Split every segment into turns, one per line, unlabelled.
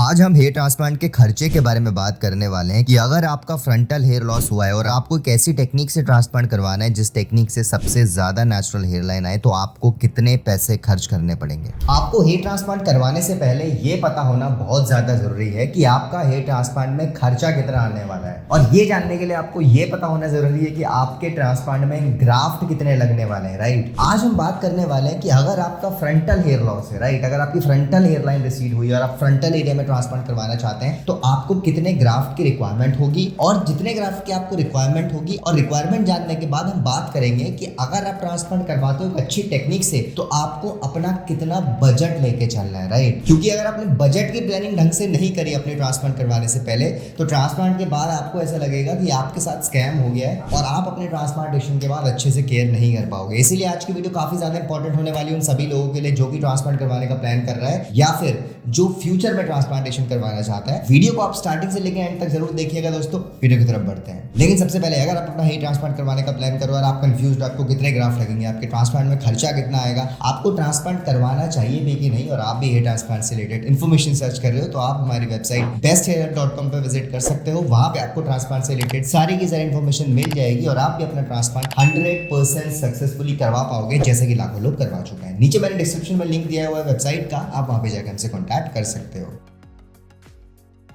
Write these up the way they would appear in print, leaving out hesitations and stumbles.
आज हम hair transplant के खर्चे के बारे में बात करने वाले हैं कि अगर आपका फ्रंटल हेयर लॉस हुआ है और आपको एक ऐसी टेक्निक से ट्रांसप्लांट करवाना है जिस टेक्निक से सबसे ज्यादा नेचुरल हेयर लाइन आए, तो आपको कितने पैसे खर्च करने पड़ेंगे। आपको हेयर ट्रांसप्लांट करवाने से पहले ये पता होना बहुत ज्यादा जरूरी है कि आपका हेयर ट्रांसप्लांट में खर्चा कितना आने वाला है, और ये जानने के लिए आपको ये पता होना जरूरी है कि आपके ट्रांसप्लांट में ग्राफ्ट कितने लगने वाले हैं। राइट, आज हम बात करने वाले हैं कि अगर आपका फ्रंटल हेयर लॉस है, राइट, अगर आपकी फ्रंटल हेयर लाइन रिसीड हुई और आप फ्रंटल एरिया में ट्रांसप्लांट करवाना चाहते हैं तो आपको कितने ग्राफ्ट की रिक्वायरमेंट होगी, और जितने ग्राफ्ट की आपको रिक्वायरमेंट होगी और रिक्वायरमेंट जानने के बाद हम बात करेंगे कि अगर आप ट्रांसप्लांट करवाते हो अच्छी टेक्निक से तो आपको अपना कितना बजट लेके चलना है। राइट, क्योंकि अगर आपने बजट की प्लानिंग ढंग से नहीं करी अपने ट्रांसप्लांट करवाने से पहले तो ट्रांसप्लांट के बाद आपको ऐसा लगेगा कि आपके साथ स्कैम हो गया है और आप अपने ट्रांसप्लांटेशन के बाद अच्छे से केयर नहीं कर पाओगे। इसीलिए आज की वीडियो काफी ज्यादा इंपॉर्टेंट होने वाली है उन सभी लोगों के लिए जो कि ट्रांसप्लांट करवाने का प्लान कर रहा है या फिर जो फ्यूचर में ट्रांसप्लांटेशन करवाना चाहता है। वीडियो को आप स्टार्टिंग से लेकर एंड तक जरूर देखिएगा दोस्तों। वीडियो की तरफ बढ़ते हैं, लेकिन सबसे पहले अगर आप अपना हेयर ट्रांसप्लांट करवाने का प्लान करो और आप कंफ्यूज्ड, आपको कितने ग्राफ्ट लगेंगे, आपके ट्रांसप्लांट में खर्चा कितना आएगा, आपको ट्रांसप्लांट करवाना चाहिए भी कि नहीं, और आप भी हेयर ट्रांसप्लांट से रिलेटेड इन्फॉर्मेशन सर्च कर रहे हो तो आप हमारी वेबसाइट besthair.com पे विजिट कर सकते हो। वहां पे आपको ट्रांसप्लांट से रिलेटेड सारी की सारी इन्फॉर्मेशन मिल जाएगी और आप भी अपना ट्रांसप्लांट 100% सक्सेसफुली करवा पाओगे, जैसे कि लाखों लोग करवा चुके हैं। नीचे मैंने डिस्क्रिप्शन में लिंक दिया हुआ है वेबसाइट का, आप वहां पे जाकर हमसे कॉन्टैक्ट कर सकते हो।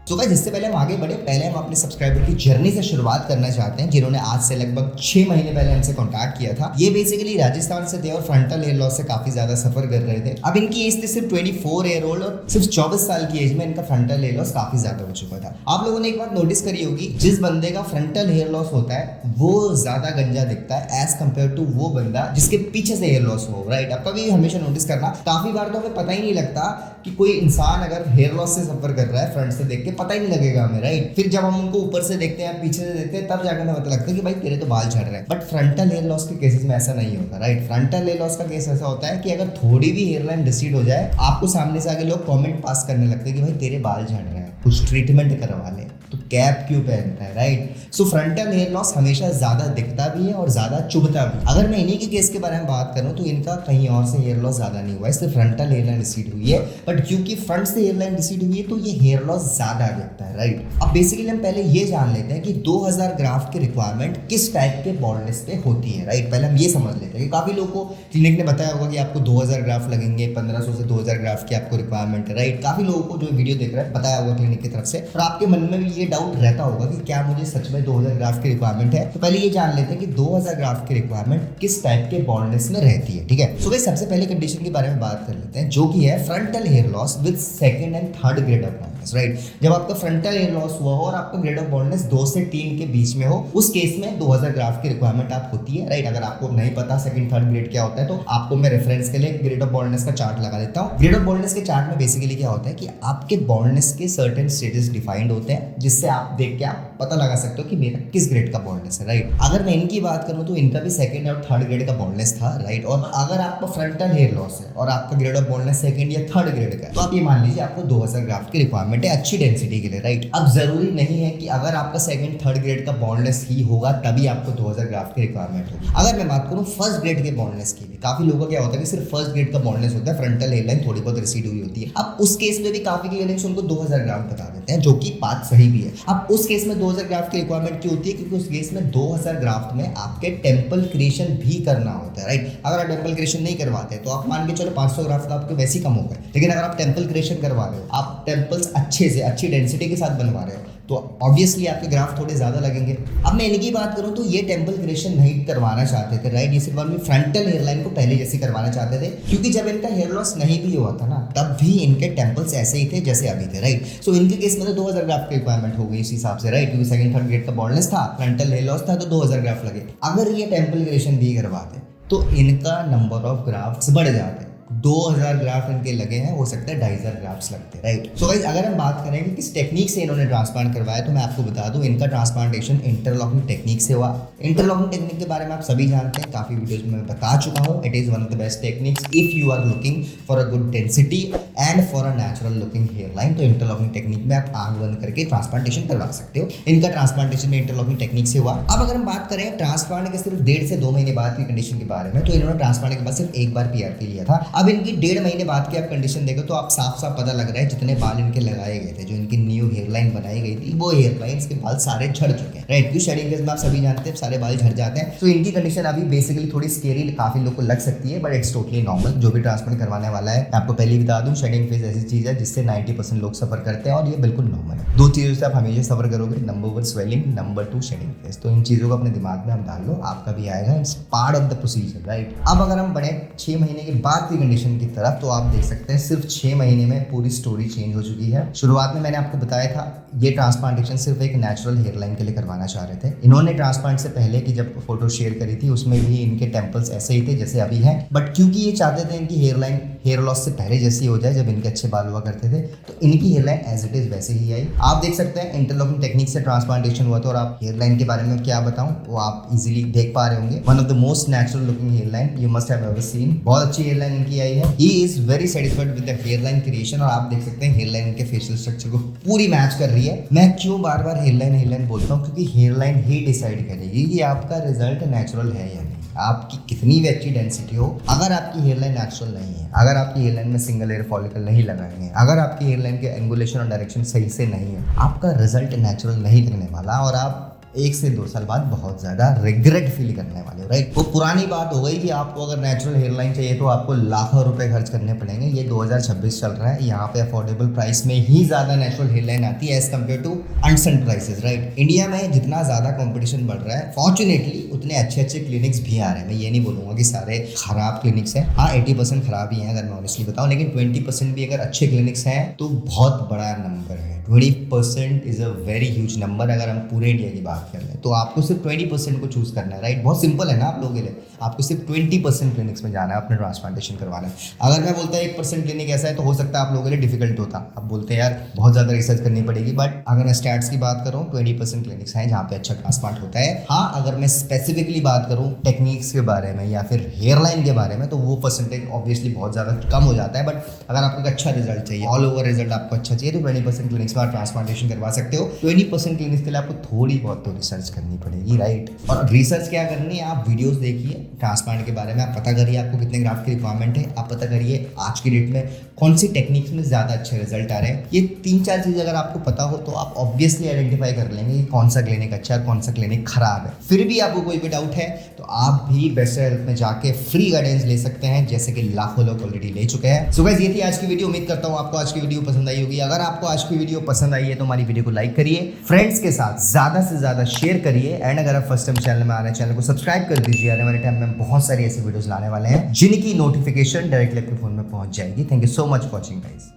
तो गाइस, इससे पहले हम आगे बढ़े, पहले हम अपने सब्सक्राइबर की जर्नी से शुरुआत करना चाहते हैं जिन्होंने आज से लगभग 6 महीने पहले हमसे कांटेक्ट किया था। ये बेसिकली राजस्थान से थे और फ्रंटल हेयर लॉस से काफी ज्यादा सफर कर रहे थे। अब इनकी एज थी सिर्फ 24 ईयर ओल्ड और सिर्फ 24 साल की एज में इनका फ्रंटल हेयर लॉस काफी ज्यादा हो चुका था। आप लोगों ने एक बात नोटिस करी होगी, जिस बंदे का फ्रंटल हेयर लॉस होता है वो ज्यादा गंजा दिखता है एज कम्पेयर टू वो बंदा जिसके पीछे से हेयर लॉस हो। राइट, आपका भी हमेशा नोटिस करना, काफी बार तो हमें पता ही नहीं लगता कि कोई इंसान अगर हेयर लॉस से सफर कर रहा है, फ्रंट से देख के पता ही नहीं लगेगा हमें। राइट, फिर जब हम उनको ऊपर से देखते हैं, पीछे से देखते हैं, तब जाकर हमें पता लगता है कि भाई तेरे तो बाल झड़ रहे हैं। बट फ्रंटल हेयर लॉस के केसेस में ऐसा नहीं होता। राइट, फ्रंटल हेयर लॉस का केस ऐसा होता है कि अगर थोड़ी भी हेयर लाइन रिसीड हो जाए, आपको सामने से आगे लोग कमेंट पास करने लगते हैं कि भाई तेरे बाल झड़ रहे हैं, कुछ ट्रीटमेंट करवा ले, तो कैप क्यों पहनता है। राइट, सो फ्रंटल हेयर लॉस हमेशा ज्यादा दिखता भी है और ज्यादा चुभता भी। अगर मैं इन्हीं के केस के बारे में बात करूं तो इनका कहीं और से हेयर लॉस ज्यादा नहीं हुआ है, सिर्फ फ्रंटल हेयर लाइन रिसीड हुई है। बट क्योंकि फ्रंट से हेयर लाइन रिसीड हुई है तो ये हेयर लॉस ज्यादा दिखता है। राइट, अब बेसिकली हम पहले ये जान लेते हैं कि 2000 ग्राफ्ट की रिक्वायरमेंट किस टाइप के बॉल्डनेस पे होती है। राइट, पहले हम ये समझ लेते हैं कि काफी लोगों को क्लिनिक ने बताया होगा कि आपको 2000 ग्राफ्ट लगेंगे, 1500 से 2000 ग्राफ्ट की आपको रिक्वायरमेंट है। राइट, काफी लोगों को जो वीडियो देख रहा है बताया होगा क्लिनिक की तरफ से, और आपके मन में भी ये डाउट रहता होगा कि क्या मुझे सच में 2000 ग्राफ्ट की रिक्वायरमेंट है। तो पहले ये जान लेते हैं कि 2000 ग्राफ्ट की रिक्वायरमेंट किस टाइप के बॉल्डनेस में रहती है। ठीक है, सो गाइस, सबसे पहले कंडीशन के बारे में बात कर लेते हैं जो कि है frontal hair loss with second and third grade of baldness. Right, जब आपका फ्रंटल हेयर लॉस हुआ हो और आपका ग्रेड ऑफ बॉल्डनेस 2 से 3 के बीच में हो, उस केस में 2000 ग्राफ्ट की रिक्वायरमेंट आप होती है। राइट, अगर आपको नहीं पता सेकंड थर्ड ग्रेड क्या होता है तो आपको मैं रेफरेंस के लिए ग्रेड ऑफ बॉल्डनेस का चार्ट लगा देता हूँ। ग्रेड ऑफ बॉल्डनेस के चार्ट में बेसिकली क्या होता है कि आपके बॉल्डनेस के सर्टेन स्टेजेस डिफाइंड होते हैं, जिससे आप देख के आप पता लगा सकते हो कि मेरा किस ग्रेड का बॉल्डनेस है। राइट, अगर मैं इनकी बात करूं तो इनका भी सेकंड और थर्ड ग्रेड का बॉल्डनेस था। राइट, और अगर आपका फ्रंटल हेयर लॉस है और आपका ग्रेड ऑफ बॉल्डनेस सेकंड या थर्ड ग्रेड का है तो आप ये मान लीजिए आपको 2000 ग्राफ्ट की रिक्वायरमेंट है अच्छी डेंसिटी के लिए। राइट, अब जरूरी नहीं है कि अगर आपका सेकंड थर्ड ग्रेड का बॉल्डनेस ही होगा तभी आपको 2000 ग्राफ्ट की रिक्वायरमेंट होगी। अगर मैं बात करूं फर्स्ट ग्रेड के बॉल्डनेस की भी, काफी लोगों का क्या होता है कि सिर्फ फर्स्ट ग्रेड का बॉल्डनेस होता है, फ्रंटल हेयर लाइन थोड़ी बहुत रिसीड हुई होती है। अब उस केस में भी काफी क्लिनिक्स उनको 2000 ग्राफ्ट बता देते हैं, जो कि बात सही भी है। अब उस केस में 2000 ग्राफ्ट की रिक्वायरमेंट क्यों होती है? क्योंकि उस केस में 2000 ग्राफ्ट में आपके टेम्पल क्रिएशन भी करना होता है। राइट, अगर आप टेम्पल क्रिएशन नहीं करवाते तो आप मान के चलो 500 ग्राफ्ट तो आपके वैसे ही कम हो गए, लेकिन अगर आप टेम्पल क्रिएशन करवा रहे हो, आप टेम्पल्स अच्छे से अच्छी डेंसिटी के साथ बनवा रहे हो तो ऑब्वियसली आपके ग्राफ थोड़े ज्यादा लगेंगे। अब मैं इनकी बात करूं तो ये टेम्पल क्रिएशन नहीं करवाना चाहते थे। राइट, ये सिर्फ अपनी फ्रंटल हेयरलाइन को पहले जैसे करवाना चाहते थे, क्योंकि जब इनका हेयर लॉस नहीं भी हुआ था ना तब भी इनके टेम्पल्स ऐसे ही थे जैसे अभी थे। राइट, सो इनके केस में तो 2000 ग्राफ की रिक्वायरमेंट हो गई इस हिसाब से। राइट, क्योंकि सेकंड थर्ड ग्रेड का बॉल्डनेस था, फ्रंटल हेयर लॉस था तो 2000 ग्राफ लगे। अगर ये टेम्पल क्रिएशन भी करवाते तो इनका नंबर ऑफ ग्राफ्ट्स बढ़ जाते। 2000 ग्राफ्ट इनके लगे हैं, हो सकता है 2500 ग्राफ्ट्स लगते। राइट, सो गाइस, अगर हम बात करें कि किस टेक्निक से इन्होंने ट्रांसप्लांट करवाया तो मैं आपको बता दूं इनका ट्रांसप्लांटेशन इंटरलॉकिंग टेक्निक से हुआ। इंटरलॉकिंग टेक्निक के बारे में आप सभी जानते हैं, काफी वीडियोस में मैं बता चुका हूं। It is one of the best techniques if you are looking for a good density and for a natural looking hair line. तो इंटरलॉकिंग टेक्निक में आप आंख बंद करके ट्रांसप्लांटेशन करवा सकते हो। इनका ट्रांसप्लांटेशन में इंटरलॉकिंग टेक्निक से हुआ। अब अगर हम बात करें ट्रांसप्लांट के सिर्फ 1.5 से 2 महीने बाद की कंडीशन के बारे में, तो इन्होंने ट्रांसप्लांट के बाद सिर्फ एक बार पीआरपी लिया था। अब इनकी 1.5 महीने बाद की आप कंडीशन देखो तो आप साफ साफ पता लग रहा है जितने बाल इनके लगाए गए थे, जो इनकी न्यू हेयरलाइन बनाई गई थी, वो हेयरलाइंस के बाल सारे झड़ चुके हैं, राइट। क्यों शेडिंग फेज में आप सभी जानते हैं सारे बाल झड़ जाते हैं। तो इनकी कंडीशन अभी बेसिकली थोड़ी स्केरी काफी लोग को लग सकती है, बट इट्स टोटली नॉर्मल। जो भी ट्रांसप्लांट करवाने वाला है, मैं आपको पहले बता दूं, शेडिंग फेज ऐसी चीज है जिससे 90% लोग सफर करते हैं और ये बिल्कुल नॉर्मल है। 2 चीजों से आप हमेशा सफर करोगे, number 1 swelling, number 2 shedding phase. तो इन चीजों को अपने दिमाग में हम डाल लो, आपका भी आएगा, it's part of the procedure, right. अब अगर हम बढ़े 6 महीने के बाद की कंडीशन की तरफ, तो आप देख सकते हैं सिर्फ 6 महीने में पूरी स्टोरी चेंज हो चुकी है। शुरुआत में मैंने आपको बताया था ये ट्रांसप्लांटेशन सिर्फ एक नेचुरल हेयरलाइन के लिए करवाना चाह रहे थे। इन्होंने ट्रांसप्लांट से पहले की जब फोटो शेयर करी थी उसमें भी इनके टेम्पल्स ऐसे ही थे जैसे अभी हैं, बट क्योंकि ये चाहते थे इनकी हेयरलाइन हेयर लॉस से पहले जैसी हो जाए जब इनके अच्छे बाल हुआ करते थे, तो इनकी हेयरलाइन एज इट इज वैसे ही आई। आप देख सकते हैं इंटरलॉकिंग टेक्निक से ट्रांसप्लांटेशन हुआ था, और आप हेयरलाइन के बारे में क्या बताऊं वो आप इजीली देख पा रहे होंगे। One of the most natural looking hairline you must have ever seen. बहुत अच्छी हेयरलाइन इनकी आई है। He is very satisfied with the hairline creation, और आप देख सकते हैं हेयरलाइन इनके फेशियल स्ट्रक्चर को पूरी मैच कर रही है। मैं क्यों बार बार हेयरलाइन बोलता हूँ, क्योंकि हेयरलाइन ही डिसाइड करेगी कि आपका रिजल्ट नेचुरल है या नहीं। आपकी कितनी भी अच्छी डेंसिटी हो, अगर आपकी हेयरलाइन नेचुरल नहीं है, अगर आपकी हेयरलाइन में सिंगल हेयर फॉलिकल नहीं लगाएंगे, अगर आपकी हेयरलाइन के एंगुलेशन और डायरेक्शन सही से नहीं है, आपका रिजल्ट नेचुरल नहीं लगने वाला, और आप 1 से 2 साल बाद बहुत ज्यादा रिग्रेट फील करने वाले हो, राइट। वो पुरानी बात हो गई कि आपको अगर नेचुरल हेयरलाइन चाहिए तो आपको लाखों रुपए खर्च करने पड़ेंगे। ये 2026 चल रहा है, यहाँ पे अफोर्डेबल प्राइस में ही ज्यादा नेचुरल हेयरलाइन आती है एज कम्पेयर टू अनसन प्राइसेस, राइट। इंडिया में जितना ज्यादा कॉम्पिटिशन बढ़ रहा है, फॉर्चुनेटली उतने अच्छे अच्छे क्लिनिक्स भी आ रहे हैं। मैं ये नहीं बोलूंगा कि सारे खराब क्लिनिक्स हैं, हाँ 80% खराब ही हैं अगर मैं ऑनेस्टली बताऊं, लेकिन 20% भी अगर अच्छे क्लिनिक्स हैं तो बहुत बड़ा नंबर है। 20% is a very huge number अगर हम पूरे इंडिया की बात कर लें। तो आपको सिर्फ 20% को चूज करना है, राइट। बहुत सिंपल है ना आप लोगों के लिए, आपको सिर्फ 20% क्लिनिक्स में जाना है अपने ट्रांसप्लांटेशन करवाना है। अगर मैं बोलता है 1% क्लिनिक ऐसा है तो हो सकता है आप लोगों के लिए डिफिकल्ट होता। आप बोलते हैं यार बहुत ज़्यादा रिसर्च करनी पड़ेगी, बट अगर मैं स्टैट्स की बात करूँ 20% क्लिनिक्स हैं जहाँ पे अच्छा ट्रांसप्लांट होता है। हाँ अगर मैं स्पेसिफिकली बात करूँ टेक्निक्स के बारे में या फिर हेयरलाइन के बारे में, तो वो परसेंटेज ऑब्वियसली बहुत ज़्यादा कम हो जाता है। बट अगर आपको एक अच्छा रिजल्ट चाहिए, ऑल ओवर रिजल्ट आपको अच्छा चाहिए, तो 20% क्लिनिक्स में आप ट्रांसप्लांटेशन करवा सकते हो। 20% क्लिनिक्स के लिए आपको थोड़ी बहुत तो रिसर्च करनी पड़ेगी, राइट। और रिसर्च क्या करनी है, आप वीडियोस देखिए ट्रांसप्लांट के बारे में, आप पता करिए आपको कितने ग्राफ्ट की रिक्वायरमेंट है, आप पता करिए आज की डेट में कौन सी टेक्निक्स में ज़्यादा अच्छे रिजल्ट आ रहे हैं। ये 3-4 चीज़ अगर आपको पता हो तो आप ऑब्वियसली आइडेंटिफाई कर लेंगे कि कौन सा क्लिनिक अच्छा है, कौन सा क्लिनिक खराब है। फिर भी आपको कोई भी डाउट है तो आप भी बेस्ट हेल्थ में जाके फ्री गाइडेंस ले सकते हैं, जैसे कि लाखों लोग ऑलरेडी ले चुके हैं। सो गाइस ये थी आज की वीडियो। उम्मीद करता हूँ आपको आज की वीडियो पसंद आई होगी। अगर आपको आज की वीडियो पसंद आई है तो हमारी वीडियो को लाइक करिए, फ्रेंड्स के साथ ज्यादा से ज्यादा शेयर करिए, एंड अगर आप फर्स्ट टाइम चैनल में आ रहे हैं चैनल को सब्सक्राइब कर दीजिए। आने वाले टाइम में बहुत सारी ऐसी वीडियोस लाने वाले हैं जिनकी नोटिफिकेशन डायरेक्टली आपके फोन में पहुंच जाएगी। Thank you so much for watching guys.